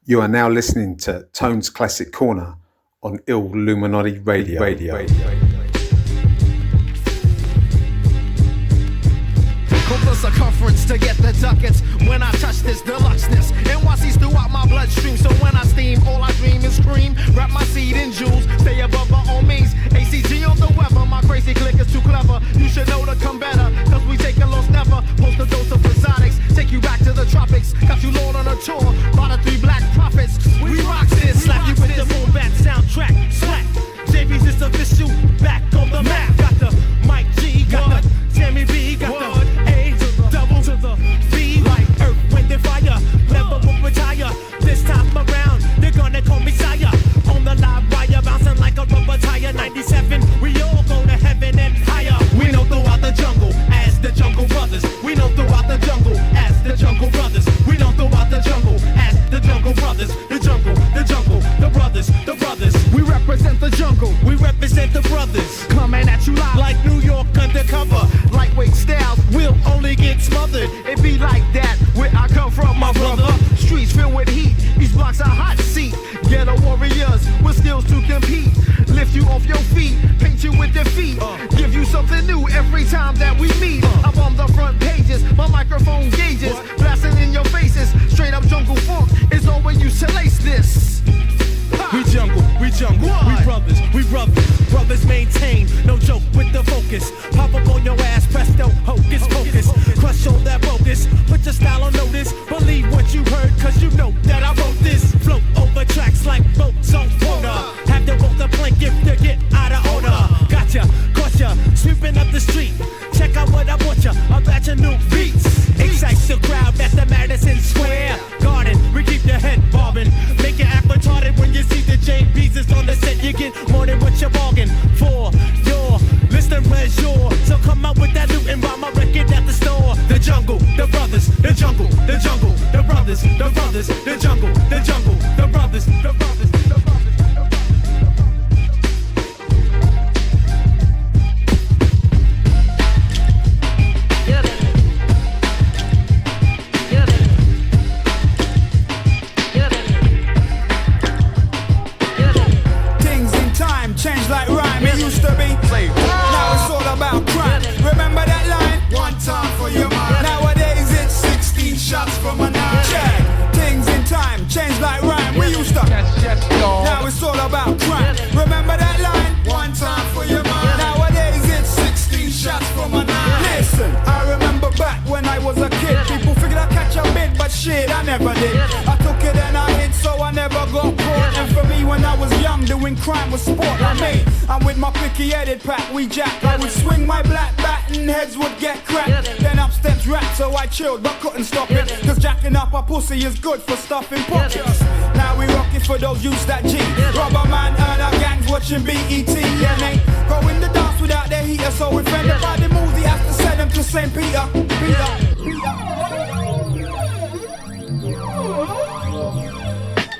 You are now listening to Tone's Classic Corner on Illuminati Radio. The circumference to get the ducats when I touch this deluxeness. NYC's throughout my bloodstream, so when I steam, all I dream is cream. Wrap my seed in jewels, stay above my own means. ACG on the weather, my crazy click is too clever. You should know to come better, cause we take a loss never. Post a dose of exotics, take you back to the tropics. Got you lord on a tour, by the 3 black prophets. We rock this, slap you with the boom bat soundtrack. Slack, JB's is official, back on the map. Got the Mike G, got the Sammy B, got the double to the V like earth, wind and fire. Never will retire. This time around, they're gonna call me sire. On the live wire, bouncing like a rubber tire. 97, we all go to heaven and higher. We know throughout the jungle as the Jungle Brothers. We know throughout the jungle as the Jungle Brothers. We know throughout the jungle as the Jungle Brothers. The jungle, the brothers, the brothers. We represent the jungle. We represent the brothers. Coming at you live like New York undercover. Lightweight styles will only get smothered. It be like that where I come from, my brother. Streets filled with heat. These blocks are hot seat. Ghetto warriors with skills to compete. Lift you off your feet, paint you with defeat. Give you something new every time that we meet. I'm on the front pages, my microphone gauges. Blasting in your faces, straight up jungle funk is all when you to lace this. We jungle, we brothers maintain, no joke with the focus. Pop up on your ass, presto, hocus pocus. Crush all that bogus, put your style on notice. Believe what you heard, cause you know that I wrote this. Float over tracks like boats on water. Have to walk the plank if to get out of order. Gotcha, caught ya, sweeping up the street. Check out what I bought ya, a batch of new beats. Excites the crowd at the Madison Square Garden. We keep your head bobbing, make you act retarded when you see the JB's is on the set. You get more than what you bargained for. Your listening pleasure. So come out with that loot and buy my record at the store. The jungle, the brothers, the jungle, the jungle, the brothers, the brothers, the jungle, the jungle, the brothers, the brothers, the brothers. Change like rhyme, it used to be. Now it's all about crime. Remember that line? One time for your mind. Nowadays it's 16 shots from a 9. Check. Things in time, change like rhyme. We used to. Now it's all about crime. Remember that line? One time for your mind. Nowadays it's 16 shots from a 9. Listen, I remember back when I was a kid. People figured I'd catch a bit, but shit, I never did. I took it and I hit, so I never got caught. And for me, when I was young, doing crime was sport. Like me, I'm with my picky-headed pack, we jack. I would swing my black bat and heads would get cracked. Then up steps rap, so I chilled but couldn't stop it. Cause jacking up a pussy is good for stuffing pockets. Now we rock it for those youths that G. Rubber man and our gangs watching BET. And they go in the dance without their heater. So if anybody moves, he has to send them to St. Peter.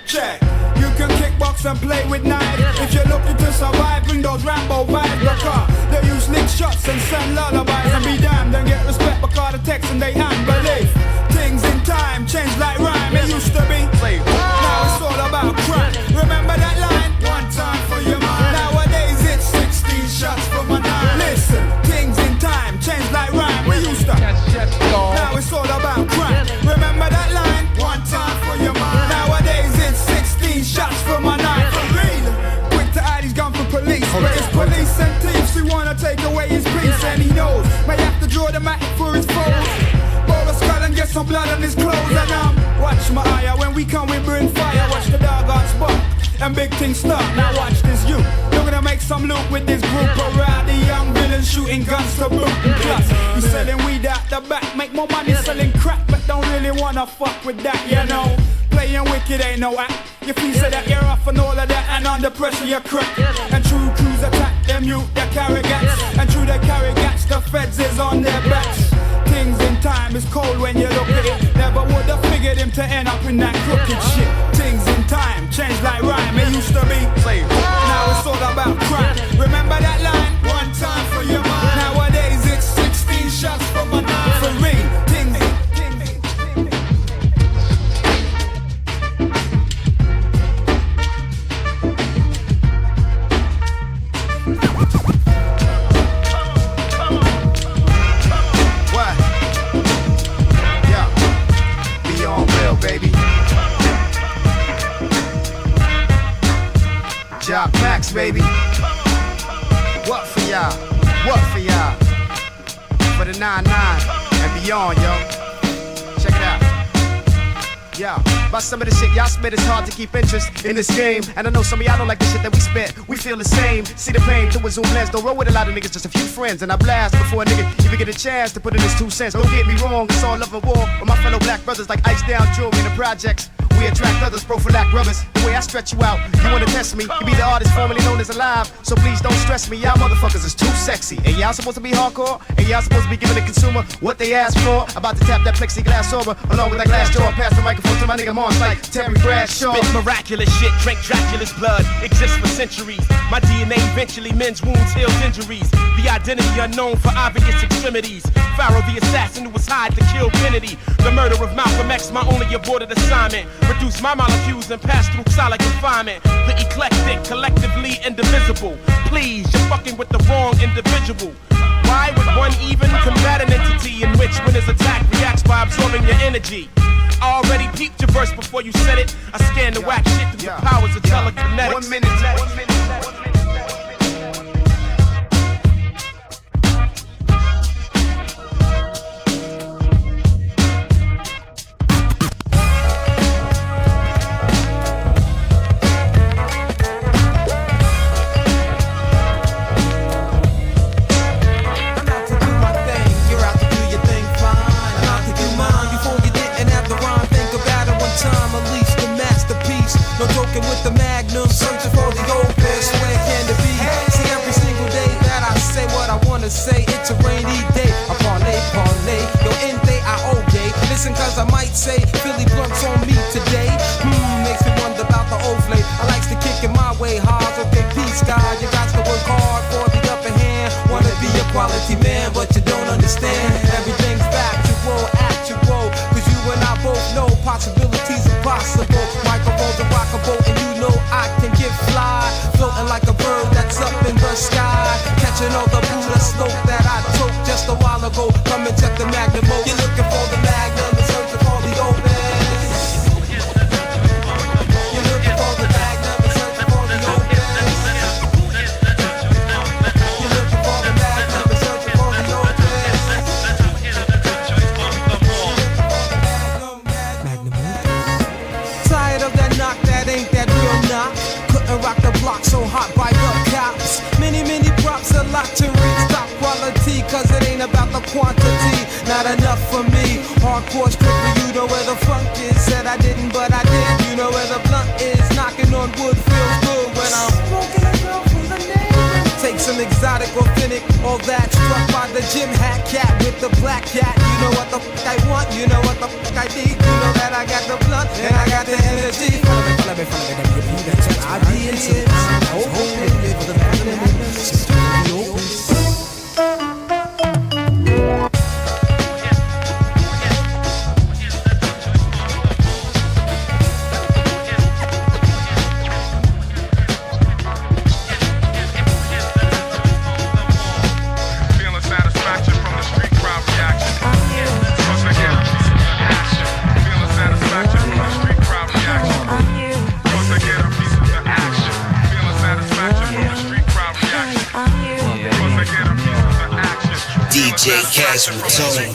Check. You can kickbox and play with knives. If you're looking to survive, bring those Rambo vibes. Because they use lick shots and send lullabies. And be damned and get respect because the text and they unbelief. Things in time change like rhyme. It used to be. Now it's all about crime. Remember that line? One time for your mind. Nowadays it's 16 shots from a 9. Listen, things in time change like rhyme. We used to. Now it's all about crime. Remember that line? One time for your mind. Nowadays it's 16 shots from a 9. For real. Quick to hide his gun for police. But it's police and thieves who wanna take away his peace. And he knows, may have to draw the matic for his foes. Roll a skull and get some blood on his clothes. And watch my eye, when we come we bring fire. Watch the dog on spot and big things start. Now watch this you. You're gonna make some loot with this group. Around the young villains shooting guns to boot. And plus, we selling weed out the back. Make more money selling crack, but don't really wanna fuck with that, you know. Playing wicked ain't no act. You feel say that you're off and all of that, and under pressure you're crack. And true crews attack them you, they carry gats. And true they carry gats, the feds is on their backs. Things in time is cold when you look at it. Never would have figured him to end up in that crooked shit. Things in time change like rhyme, it used to be. Now it's all about crime. Remember that line? One time for your mind. Nowadays it's 16 shots from a 9. For real, things. baby. What for y'all? What for y'all? For the 9-9 and beyond, yo. Check it out. Yeah, about some of the shit y'all spit, it's hard to keep interest in this game. And I know some of y'all don't like the shit that we spit. We feel the same. See the pain through a Zoom lens. Don't roll with a lot of niggas, just a few friends. And I blast before a nigga even get a chance to put in his 2 cents. Don't get me wrong, it's all love and war. With my fellow black brothers like Ice Down Jewelry in the projects. We attract others, prophylact brothers. The way I stretch you out, you wanna test me. You be the artist formerly known as Alive, so please don't stress me. Y'all motherfuckers is too sexy. And y'all supposed to be hardcore, and y'all supposed to be giving the consumer what they ask for. About to tap that plexiglass over, along with that glass jaw. Pass the microphone to my nigga Mars like Terry Bradshaw. Spit miraculous shit, drink Dracula's blood, exists for centuries. My DNA eventually mends wounds, heals injuries. The identity unknown for obvious extremities. Pharaoh the assassin who was hired to kill Kennedy. The murder of Malcolm X, my only aborted assignment. Reduce my molecules and pass through solid confinement. The eclectic, collectively indivisible. Please, you're fucking with the wrong individual. Why would one even combat an entity in which when his attack reacts by absorbing your energy? I already peeped your verse before you said it. I scanned the whack shit through the powers of telekinetics. 1 minute left. 1 minute left. No joking with the magnum, searching for the opus. Where can it be? See, every single day that I say what I wanna say, it's a rainy day. I parlay, yo, in day I okay. Listen, cause I might say Philly blunts on me today. Makes me wonder about the old flame. I likes to kick it my way hard. Okay, peace, God, you got to work hard for the upper hand. Wanna be a quality man, but you don't understand. Everything's factual, actual. Cause you and I both know possibilities are possible. Microphones are rockable, and you know I can get fly. Floating like a bird that's up in the sky. Catching all the Buddha smoke that I took just a while ago. Come and check the Magnum. You're looking for the Magnum and searching for the opus. You're looking for the Magnum and searching for the opus. You're looking for the Magnum and searching for the opus. Tired of that knock, that ain't that real knock. Couldn't rock the block so hot by the cops. Many props, a lot to reach. Top quality, cause it ain't about the quantity. Not enough for me. Hardcore strictly, you know where the funk is. Said I didn't, but I did. You know where the blunt is. Knocking on wood feels good when I'm smoking a girl from the neighborhood. Take some exotic, authentic, all that. Struck by the gym hat cat with the black cat. You know what the fuck I want, you know what the fuck I need. You know that I got the blunt and I got the energy. Follow me, that's what I be in tips. Hoping for the magnum and the opus. DJ Casual Tone.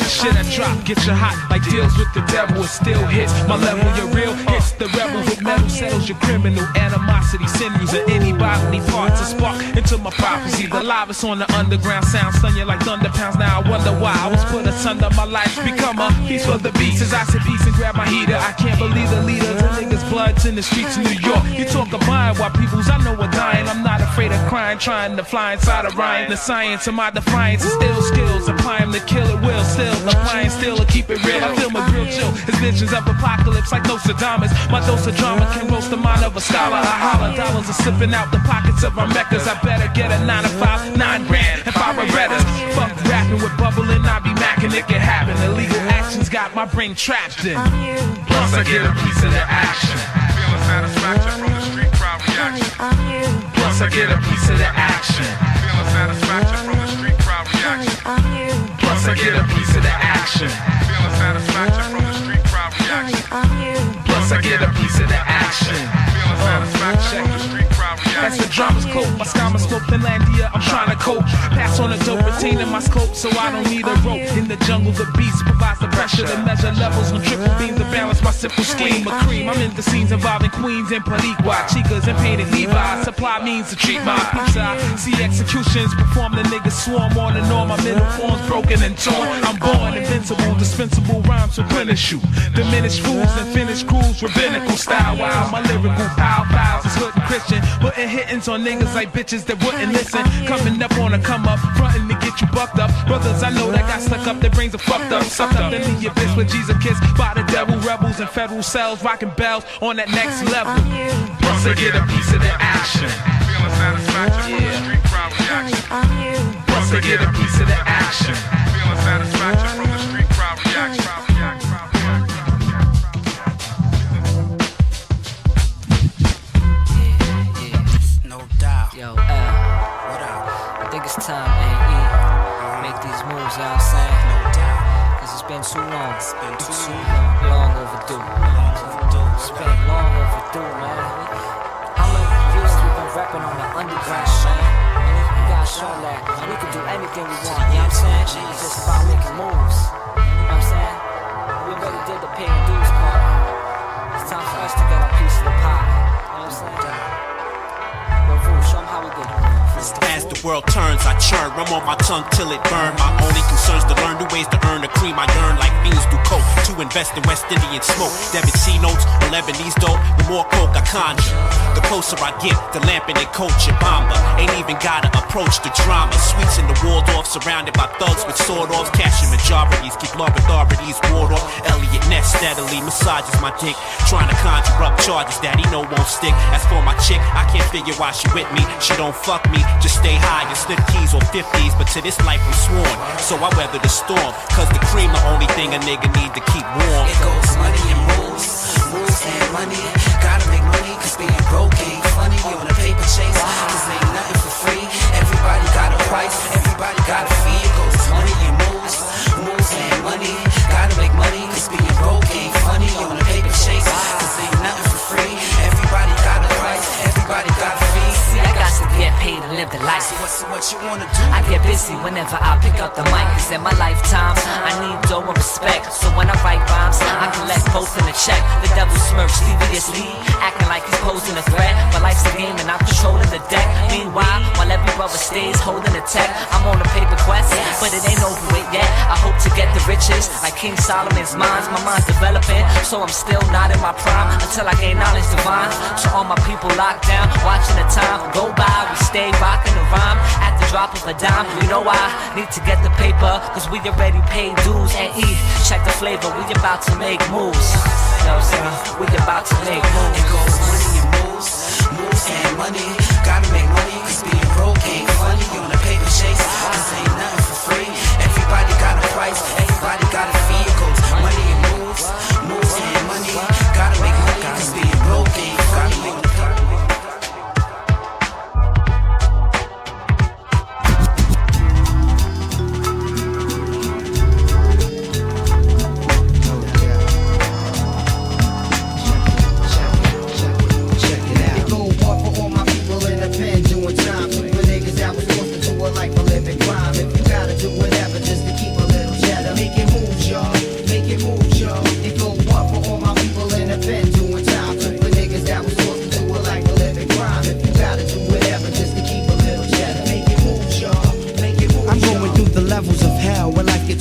Shit I drop, get you hot like deals with the devil. It still hits my level, your real hits. The rebel with metal settles your criminal animosity. Sinews of any bodily parts to spark into my prophecy. The live's on the underground sound, stun you like thunder pounds. Now I wonder why I was put asunder. My life's become a piece for the beast. As I said peace and grab my heater, I can't believe the leaders and niggas' bloods in the streets of New York. You talk of mine while people's I know are dying. I'm not afraid of crying, trying to fly inside of Ryan. The science of my defiance is ill skills. Applying to kill it will still. Applying still to keep it real. I feel my grill chill. It's visions of apocalypse like Nostradamus. My dose of drama can roast the mind of a scholar. I holler, dollars are slipping out the pockets of my meccas. I better get a 9 to 5, 9 grand, and 5 Berettas. Fuck rapping with bubbling, I be macking, it can happen. Illegal actions got my brain trapped in. Plus I get a piece of the action. Feeling satisfaction from the street crowd reaction. Plus I get a piece of the action. Feeling satisfaction from the street crowd reaction. Plus I get a piece of the action. Feeling satisfaction from the street crowd reaction. Plus I get a piece of the action. Feeling satisfaction from the street crowd reaction. That's the drama's cold. My scammer smoke Finlandia, I'm trying to cope. Pass on a dope, retaining my scope, so I don't need a rope. In the jungle, the beast provides the pressure to measure levels on triple beams to balance my simple scheme of cream. I'm in the scenes involving queens and Paniqua, chicas and painted Levi's. Supply means to treat my pizza. See executions, perform the niggas swarm on and on. My middle form's broken and torn. I'm born invincible, dispensable rhymes replenish you. Diminish fools and finish crews, rabbinical style. Wow, my lyrical pow-pows is hood and Christian. Putting hittings on niggas like bitches that wouldn't listen. Coming up on a come up, frontin' to get you bucked up. Brothers I know that got stuck up, their brains are fucked up. Sucked up into your bitch with Jesus kiss by the devil. Rebels in federal cells, rocking bells on that next level. Plus to get a piece of the action. Feeling satisfaction from the street crowd reaction. Plus to get a piece of the action. Feeling satisfaction from the street crowd reaction. No doubt. Yo, what up? I think it's time, A.E. Make these moves, you know what I'm saying? No doubt. Cause it's been too long. It's been too long. Long overdue. Long overdue. It's been long overdue, man. How many years we've been rapping on the underground, man? We gotta show that we can do anything we want, you know what I'm saying? It's just about making moves. You know what I'm saying? We already did the paying dues part. It's time for us to get our piece of the pie. You know what I'm saying? Show 'em how we do it. As the world turns, I churn, rum on my tongue till it burn. My only concern's to learn new ways to earn the cream I yearn, like fiends do coke. To invest in West Indian smoke, debit C notes or Lebanese dough. The more coke I conjure, the closer I get to lamping and culture. Bomber ain't even gotta approach the drama. Sweets in the Waldorf, surrounded by thugs with sword offs. Cashing majorities, keep love authorities ward off. Elliot Ness steadily massages my dick, trying to conjure up charges that he know won't stick. As for my chick, I can't figure why she with me. She don't fuck me, just stay high and slip keys or 50s. But to this life I'm sworn, so I weather the storm. Cause the cream the only thing a nigga need to keep warm. It goes money and moves, moves and money. Gotta make money cause being broke ain't funny. You on a paper chase, cause ain't nothing for free. Everybody got a price, everybody got a fee. It goes money and moves, moves and money. Gotta make money cause being broke ain't funny. You on a paper chase, cause ain't nothing for free. Everybody got a price, everybody got a fee. See, I got to get paid to live the life. So what you wanna do? I get busy whenever I pick up the mic. Cause in my lifetime, I need dough and respect. So when I write rhymes, I collect both in a check. The devil smirks deviously, acting like he's posing a threat. But life's a game and I'm controlling the deck. Meanwhile, while every brother stays holding the tech, I'm on a paper quest, but it ain't over it yet. I hope to get the riches, like King Solomon's mines. My mind's developing, so I'm still not in my prime. Until I gain knowledge divine. So all my people locked down, watching the time go by. We stay rocking the rhyme at the drop of a dime. You know I need to get the paper, cause we already paid dues and eat. Check the flavor, we about to make moves. You know what I'm saying? We about to make moves. It goes money and moves, moves and money. Gotta make money cause being broke ain't funny. You on a paper chase, cause ain't nothing for free. Everybody got a price, everybody got a fee. It goes money and moves, moves and money. Gotta make money cause being broke ain't funny.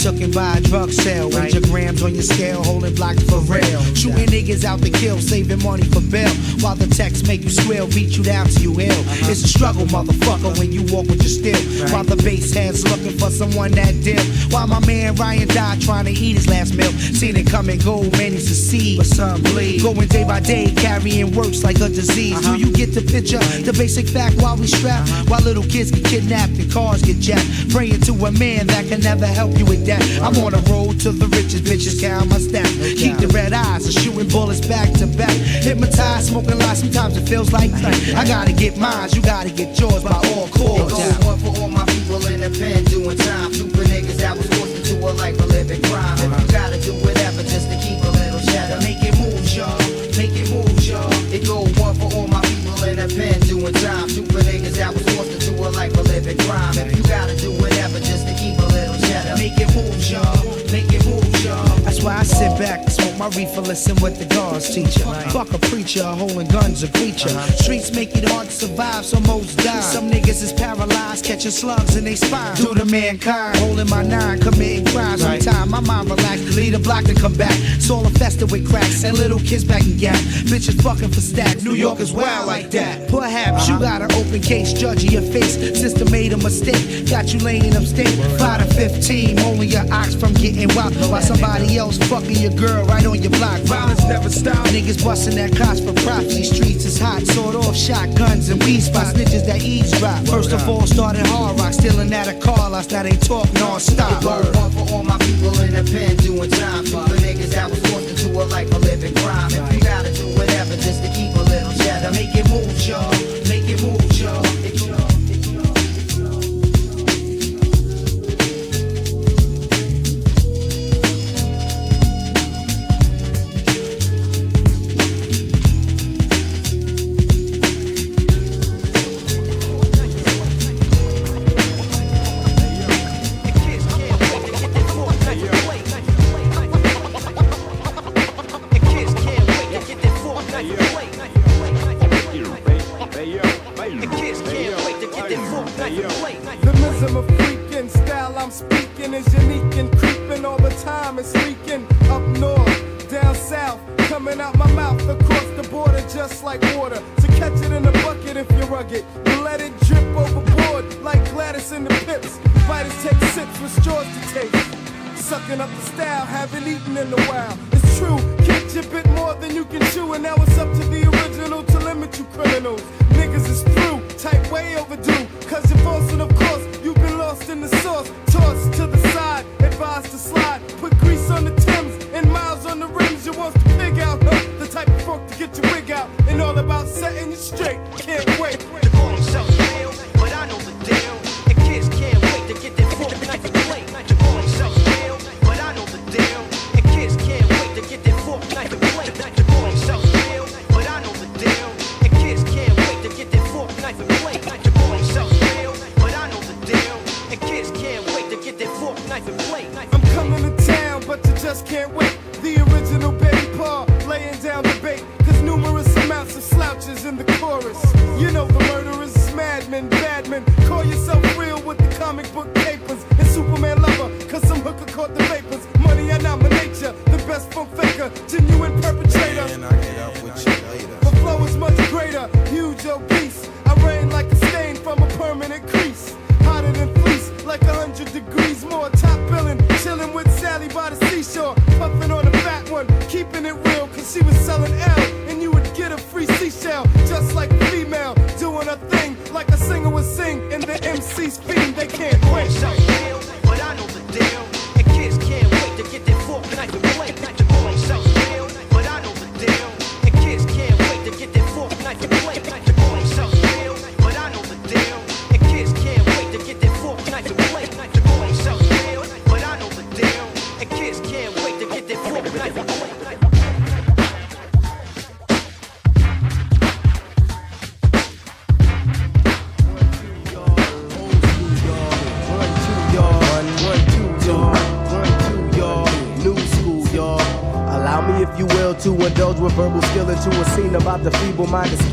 Chucking by a drug sale, weight your grams on your scale, holding blocks for real. Shooting niggas out to kill, saving money for bail. While the texts make you squeal, beat you down till you ill. It's a struggle, motherfucker, when you walk with your steel. While the bass heads looking for someone that deal. While my man Ryan died trying to eat his last meal. Seen it come and go, many succeed, but some bleed. Going day by day, carrying works like a disease. Do you get the picture? The basic fact while we strap, while little kids get kidnapped and cars get jacked. Praying to a man that can never help you with that. I'm on a road to the richest, bitches count my stats. Keep the red eyes and shooting bullets back to back. Hypnotized, smoking lots, sometimes it feels like that. I gotta get mine, you gotta get yours by all cords. One for all my people in the pen doing time. Super niggas that was forced into a life of living crime. If you gotta do whatever just to keep a little cheddar, make it move, y'all. Make it move, y'all. It go one for all my people in the pen doing time. Super reefer, listen what the guards teach ya. Fuck a preacher, holding guns a creature. Streets make it hard to survive, so most die. Some niggas is paralyzed, catching slugs in they spine. Due to mankind, holding my nine, committing crimes. Sometime my mind relax, lead a block to come back. It's all infested with cracks and little kids back in gap. Bitches fucking for stacks, New York is wild like that. Perhaps you got an open case, judge of your face. Sister made a mistake, got you laying upstate. 5 to 15, only your ox from getting wild. While somebody else fucking your girl right on your block. Violence never stop. Niggas busting that cops for profit. These streets is hot, sawed off shotguns and weed spots. Snitches that eavesdrop. First of all, started hard rock, stealing out of car lots. Now they talk non-stop. One for all my people in the pen doing time. For niggas that was forced into a life of living crime. If you gotta do whatever just to keep a little cheddar, make it move, y'all. Make it move, y'all.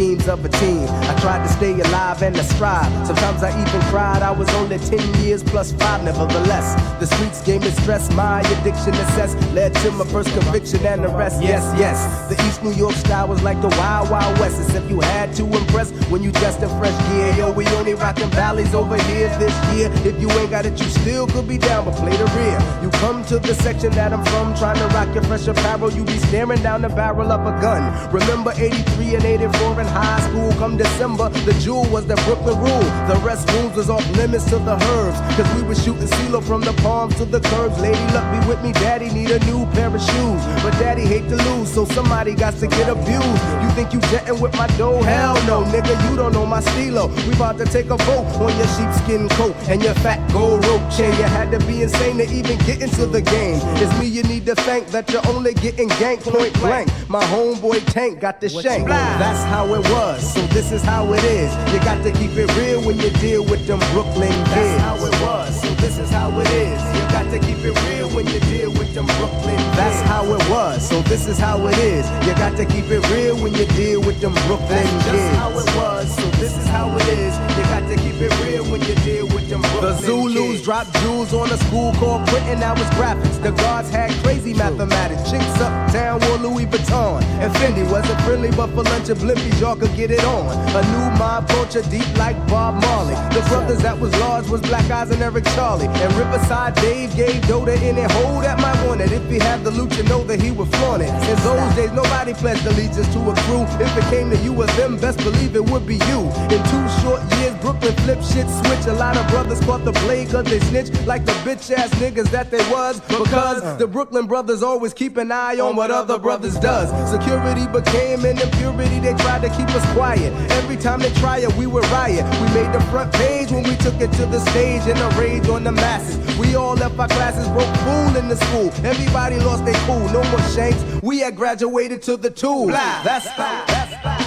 Schemes of a teen. I tried to stay alive and to strive. Sometimes I even cried. I was only 10 years plus 5. Nevertheless, the streets gave me stress. My addiction assessed led to my first conviction and arrest. Yes, yes. The East New York style was like the Wild Wild West. As if you had to impress when you dressed in fresh gear. Yo, we only rockin' valleys over here this year. If you ain't got it, you still could be down, but play the rear. You come to the section that I'm from, trying to rock your fresh apparel. You be staring down the barrel of a gun. Remember 83 and 84 in high school, come December, the jewel was the Brooklyn rule. The restrooms was off limits to the herbs, cause we was shooting CeeLo from the palms to the curbs. Lady luck be with me, daddy need a new pair of shoes, but daddy hate to lose, so somebody got to get abused. You think you jetting with my dough? Hell no, nigga, you don't know my stilo. We about to take a vote on your sheepskin coat and your fat gold rope chain. You had to be insane to even get into the game. It's me you need to thank that you're only getting ganked point blank. My homeboy Tank got the shank. That's how it was, so this is how it is. You got to keep it real when you deal with them Brooklyn kids. That's how it was, so this is how it is. You got to keep it real when you deal with them Brooklyn kids. That's how it was, so this is how it is. You got to keep it real when you deal with them Brooklyn kids. That's how it was, so this is how it is. You got to keep it real when you deal with them Brooklyn kids. The Zulus dropped jewels on a school called printing, that was graphics. The guards had crazy mathematics. Chicks uptown wore Louis Vuitton. And Fendi wasn't friendly, but for lunch and blimpies, y'all could get it on. A new mob culture deep like Bob Marley. The brothers that was large was Black Eyes and Eric Charlie. And Riverside Dave gave Dota any hold that might want it. If he had the loot, you know that he would flaunt it. In those days, nobody pledged allegiance to a crew. If it came to you or them, best believe it would be you. In 2 short years, Brooklyn flipped shit switch. A lot of brothers caught the blade cause they snitched like the bitch ass niggas that they was. Because the Brooklyn brothers always keep an eye on what other brothers does. Security became an impurity, they tried to keep us quiet. Every time they try it, we would riot. We made the front page when we took it to the stage in a rage on the masses. We all left our classes broke fool in the school. Everybody lost their cool, no more shanks. We had graduated to the tool. Blah, that's blah, that's blah.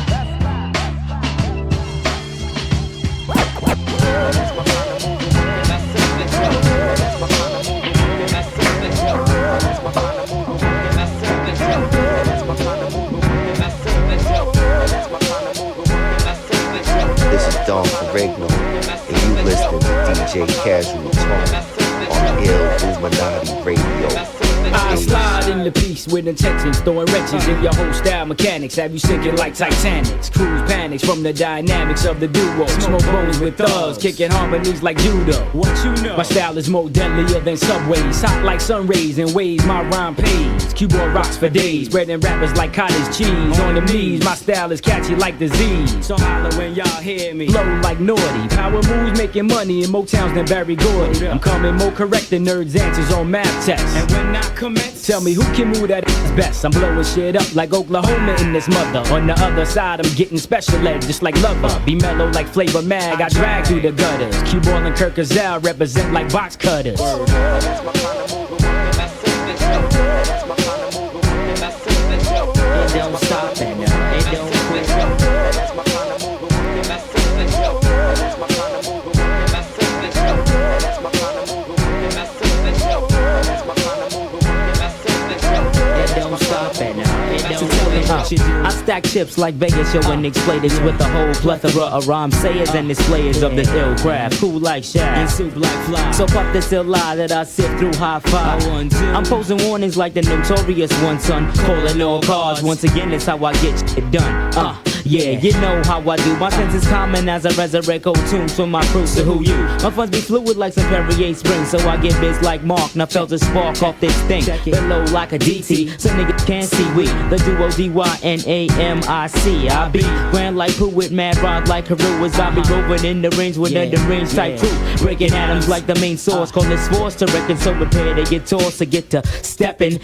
This is Don Ferrigno, and you listening to DJ Casual Tone on Illuminati Radio. I slide in the piece with intentions, throwing wrenches in your whole style mechanics. Have you sinking like Titanics? Cruise panics from the dynamics of the duo. Smoke bones with thugs, kicking harmonies like judo. What you know? My style is more deadlier than subways, hot like sun rays and waves. My rhyme pays. Q-boy rocks for days, spreading rappers like cottage cheese on the knees. My style is catchy like disease. So holler when y'all hear me. Flow like naughty, power moves making money in Motowns than Barry Gordy. I'm coming more correct than nerds' answers on math tests. And when I commence, tell me who can move that ass best. I'm blowing shit up like Oklahoma in this mother. On the other side, I'm getting special ed just like Lover. Be mellow like Flavor Mag, I drag through the gutters. Q-Ball and Kirk Gazelle represent like box cutters. It don't stop and it don't quit. I stack chips like Vegas showing exploders with a whole plethora of rhyme sayers and displayers of the ill craft. Cool like Shaq and soup like fly. So fuck this ill lie that I sift through high five. I'm posing warnings like the notorious one, son. Calling all cards. Once again, it's how I get shit done. Yeah, you know how I do. My sense is common as I resurrect old tunes from my proofs to who you. My funds be fluid like some Perrier Spring, so I get biz like Mark. Now felt a spark off this thing. Below like a DT, so niggas can't see we. The duo DYNAMIC. I be grand like who with mad rod like Haru. As I be roving in the range with a deranged type crew. Breaking atoms like the main source. Call this force to reckon, so prepare to get tossed to get to stepping.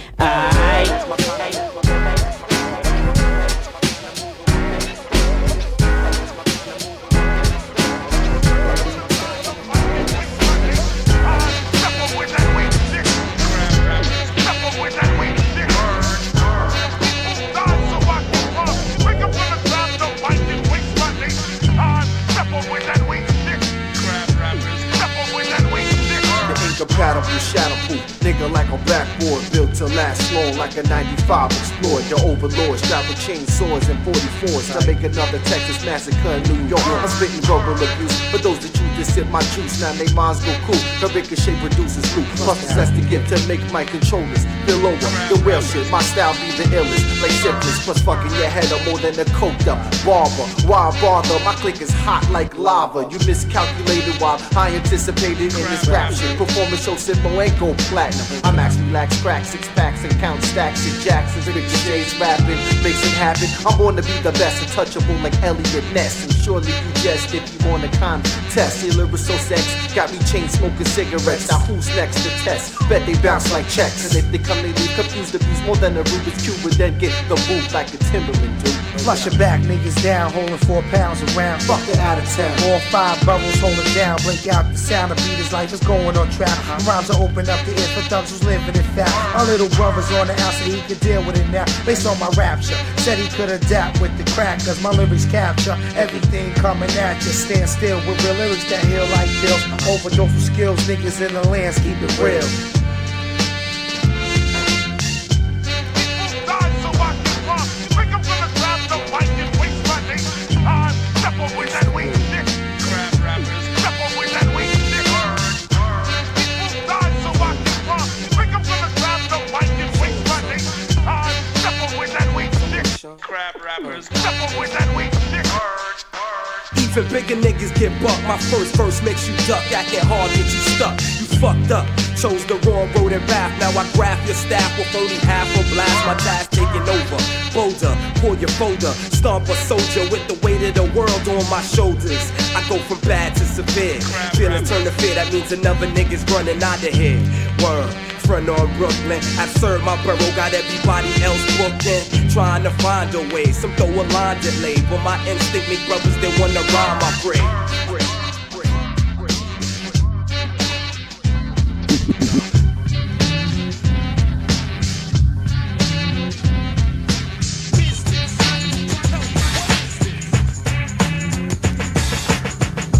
Compatible, shadowproof, nigga like a backboard, built to last long like a 95 Explorer. The overlord, strapped with chainsaws and 44s. I make another Texas massacre in New York. I'm spitting verbal abuse for those that choose to sip my juice. Now they minds go cool. The ricochet produces loot. Plus possess the gift to make my controllers feel over the real shit. My style be the illest, like syphilis. Plus fucking your head up more than a coked up barber. Why bother? My click is hot like lava. You miscalculated while I anticipated in this rap shit. Performance so simple, ain't go platinum. I max relax, crack 6 packs and count stacks and Jacksons. Ricochets rapping, makes it happen. I'm born to be the best, untouchable like Elliot Ness. And surely you jest if you want a contest. Your lyrics so sex, got me chain smoking cigarettes. Now who's next to test? Bet they bounce like checks. And if they come, they leave confused the beast more than a Rubik's Cube. But then get the boot like a Timberland dude. Flush your back, niggas down, holding 4 pounds around. Fuck it out of town. All 5 boroughs holding down. Blink out the sound of beaters like it's going on trap. My rhymes are open up the ear for thugs who's living it fat. My little brother's on the house so he could deal with it now. Based on my rapture, said he could adapt with the crack. Cause my lyrics capture everything coming at you. Stand still with real lyrics that heal like pills. Overdose with skills, niggas in the lands keep it real. Crap rappers. Even bigger niggas get bucked. My first verse makes you duck. Acting hard, get you stuck. You fucked up. Chose the wrong road and path. Now I graph your staff with only half a blast. My task taking over. Boulder, pull your folder. Stomp a soldier with the weight of the world on my shoulders. I go from bad to severe. Feeling turn to fear. That means another nigga's running out of here. Word. Front on Brooklyn, I serve my borough, got everybody else booked in. Trying to find a way, some throw a line delayed. But my instinct make brothers that wanna rhyme, I pray.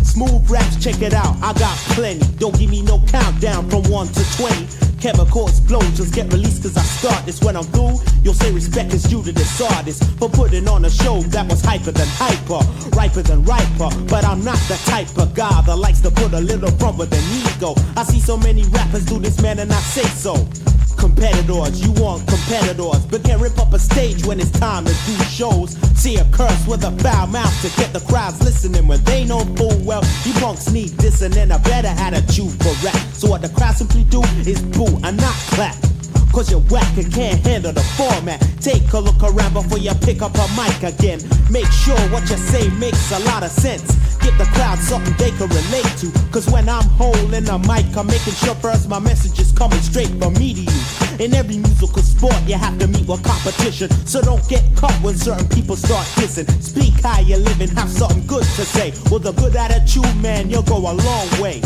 Smooth raps, check it out, I got plenty. Don't give me no countdown from 1 to 20. Chemical explosions get released cause I start this. When I'm through, you'll say respect is due to this artist for putting on a show that was hyper than hyper, riper than riper. But I'm not the type of guy that likes to put a little front with an ego. I see so many rappers do this, man, and I say so. Competitors, you want competitors, but can't rip up a stage when it's time to do shows. See a curse with a foul mouth to get the crowds listening when they know full well you punks need this and then a better attitude for rap. So what the crowd simply do is boo and not clap. Cause you're whack and can't handle the format. Take a look around before you pick up a mic again. Make sure what you say makes a lot of sense. Give the crowd something they can relate to. Cause when I'm holding the mic, I'm making sure first my message is coming straight from me to you. In every musical sport, you have to meet with competition. So don't get caught when certain people start dissing. Speak how you live and have something good to say. With a good attitude, man, you'll go a long way.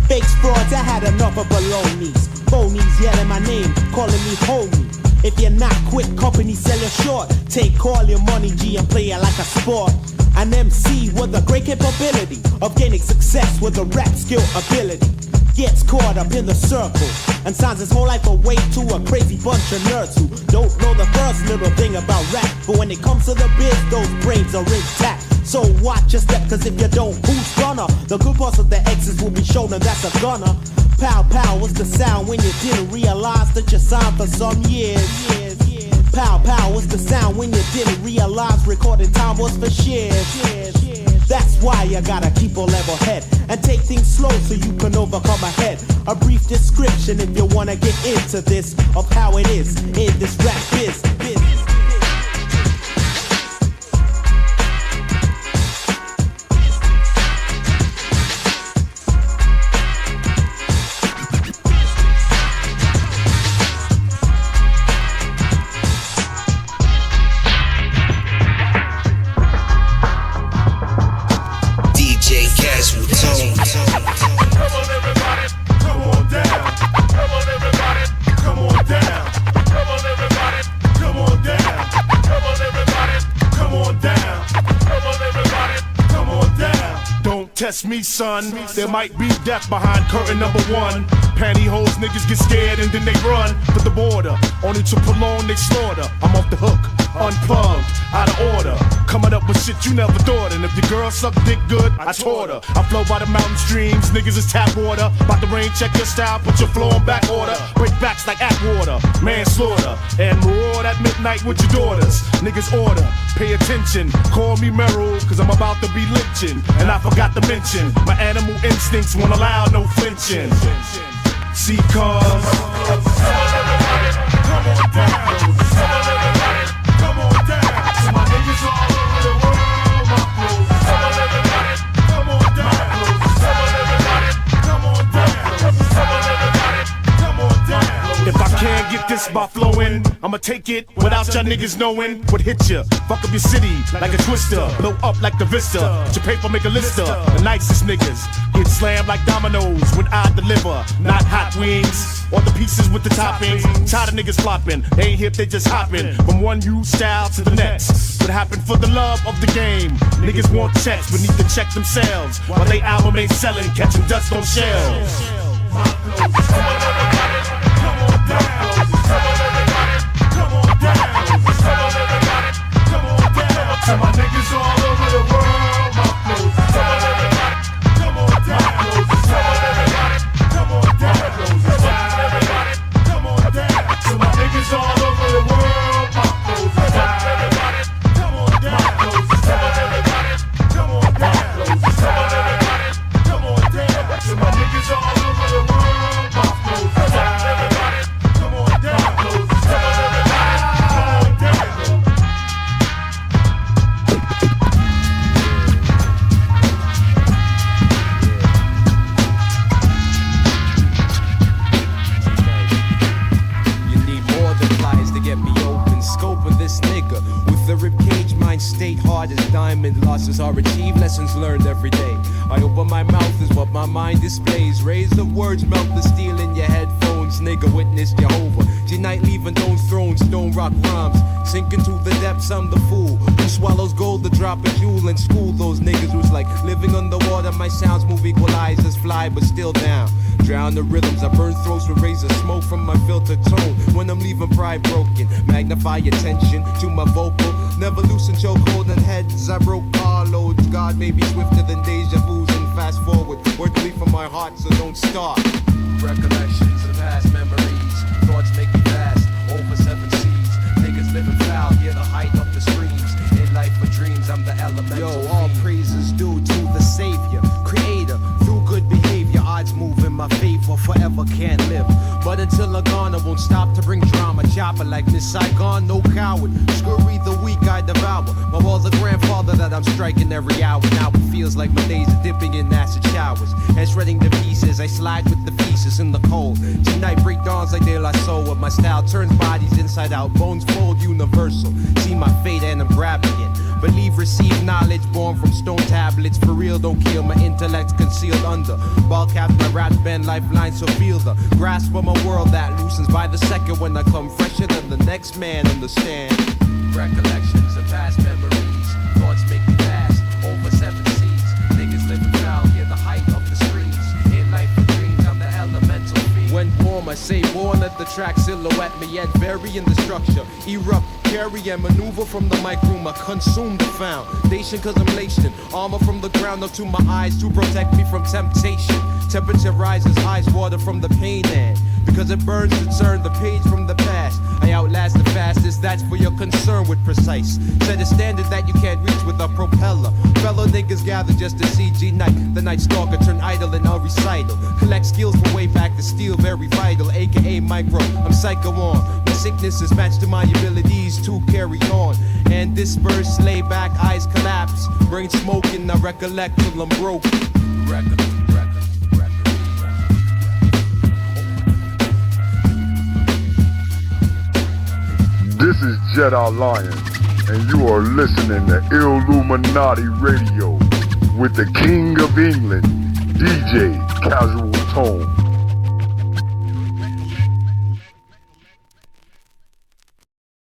Fakes, frauds, I had enough of balonies. Phonies yelling my name, calling me homie. If you're not quick, company sell you short. Take all your money, G, and play it like a sport. An MC with a great capability of gaining success with a rap skill ability. Gets caught up in the circle and signs his whole life away to a crazy bunch of nerds who don't know the first little thing about rap. But when it comes to the biz, those brains are intact. So watch your step, cause if you don't, who's gonna? The good parts of the X's will be shown, and that's a gunner. Pow pow was the sound when you didn't realize that you signed for some years. Pow pow was the sound when you didn't realize recording time was for shares. That's why you gotta keep a level head and take things slow so you can overcome ahead. A brief description if you wanna get into this of how it is in this rap biz. Test me, son. There might be death behind curtain number 1. Pantyhose niggas get scared and then they run for the border, only to prolong their slaughter. I'm off the hook, unplugged, out of order, coming up with shit you never thought. And if your girl suck dick good, I taught her. I flow by the mountain streams, niggas is tap water. About to rain, check your style, put your flow on back order. Break backs like Atwater, manslaughter, and maraud at midnight with your daughters. Niggas order, pay attention, call me Merrill, cause I'm about to be lynching. And I forgot to mention, my animal instincts won't allow no flinching. See cause come on down, come on down. So my niggas all over the world, my clothes. Come on down, come on down, come on down. If I can't get this by flowing, I'ma take it without y'all niggas knowing what hit ya. Fuck up your city like a twister, blow up like the Vista. Your paper make a lister. The nicest niggas get slammed like dominoes when I deliver, not hot wings or the pieces with the toppings. Tired of niggas flopping, they ain't hip, they just hopping from one U style to the next. What happened for the love of the game? Niggas want checks but need to check themselves while they album ain't selling, catching dust on shelves. So my niggas all over the world, my clothes. Come on down, come on down, come on down. So my niggas all over the world, my clothes. hard as diamond. Losses are achieved, lessons learned every day. I open my mouth is what my mind displays. Raise the words, melt the steel in your headphones. Nigga, witness Jehovah. G-Night leaving those thrones, stone rock rhymes. Sinking to the depths, I'm the fool who swallows gold to drop a jewel in school. Those niggas who's like living underwater. My sounds move equalizers, fly but still down. Drown the rhythms, I burn throats with razor smoke from my filtered tone. When I'm leaving pride broken, magnify attention to my vocal. Never loosen chokehold and heads, I broke carloads. God may be swifter than deja vus and fast forward. Wordly from my heart, so don't start. Recollections of past memories, thoughts make me fast, over 7 seas. Niggas living foul, yeah, the height of the streams. In life for dreams, I'm the elemental. Yo, all praises due to the Savior, Creator. Through good behavior, odds move in my favor, forever can't live. But until I'm gone, I won't stop to bring drama. Chopper like Miss Saigon, no coward. Scurry the weak, I devour. My walls a grandfather that I'm striking every hour. Now it feels like my days are dipping in acid showers. And shredding the pieces, I slide with the feces in the cold. Tonight break dawns like De La Soul. With my style turns bodies inside out, bones fold universal. See my fate and I'm grabbing it. Believe, receive knowledge born from stone tablets. For real, don't kill my intellect's concealed under. Ball cap, my rap band, lifeline, so feel the grasp of my world that loosens by the second when I come fresher than the next man. Understand? Recollections of past memories, thoughts make me fast, over 7 seas. Niggas living foul, yeah, the height of the streets. In life for dreams, I'm the elemental fiend. When born, I say born at the track, silhouette me yet vary in the structure. Erupt, carry and maneuver from the mic room. I consume the foundation cause I'm laced in armor from the ground up to my eyes to protect me from temptation. Temperature rises, eyes water from the pain and because it burns to turn the page from the past. I outlast the fastest, that's for your concern with precise. Set a standard that you can't reach with a propeller. Fellow niggas gather just to see G-Night. The night stalker turn idle in a recital. Collect skills from way back to steal very vital. AKA micro, I'm psycho on. My sickness is matched to my abilities to carry on. And disperse, lay back, eyes collapse. Brain smoking, I recollect till I'm broken. This is Jedi Lion, and you are listening to Illuminati Radio with the King of England, DJ Casual Tone.